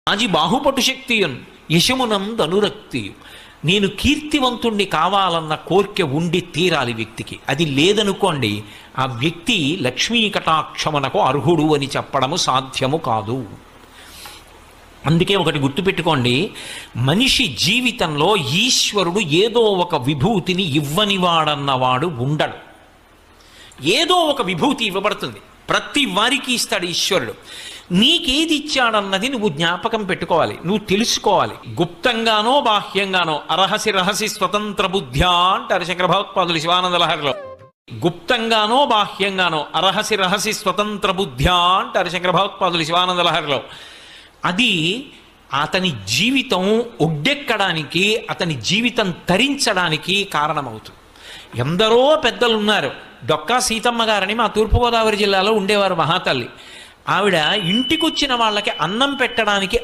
ఆజి బాహుపటు శక్తియున్ యశమునం ధనురక్తియు. నేను కీర్తివంతుణ్ణి కావాలన్న కోరిక ఉండి తీరాలి వ్యక్తికి. అది లేదనుకోండి, ఆ వ్యక్తి లక్ష్మీ కటాక్షమునకు అర్హుడు అని చెప్పడము సాధ్యము కాదు. అందుకే ఒకటి గుర్తుపెట్టుకోండి, మనిషి జీవితంలో ఈశ్వరుడు ఏదో ఒక విభూతిని ఇవ్వనివాడన్నవాడు ఉండడు. ఏదో ఒక విభూతి ఇవ్వబడుతుంది, ప్రతి వారికి ఇస్తాడు ఈశ్వరుడు. నీకేది ఇచ్చాడన్నది నువ్వు జ్ఞాపకం పెట్టుకోవాలి, నువ్వు తెలుసుకోవాలి. గుప్తంగానో బాహ్యంగానో అరహసి రహసి స్వతంత్ర బుద్ధ్యా అంటారు శంకర భగవత్పాదులు శివానంద లహరిలో. గుప్తంగానో బాహ్యంగానో అరహసి రహసి స్వతంత్ర బుద్ధ్యా అంటారు శంకర భగవత్పాదులు శివానంద లహరిలో. అది అతని జీవితం ఒడ్డెక్కడానికి, అతని జీవితం తరించడానికి కారణమవుతుంది. ఎందరో పెద్దలు ఉన్నారు. డొక్కా సీతమ్మ గారని మా తూర్పుగోదావరి జిల్లాలో ఉండేవారు మహాతల్లి. ఆవిడ ఇంటికొచ్చిన వాళ్ళకి అన్నం పెట్టడానికి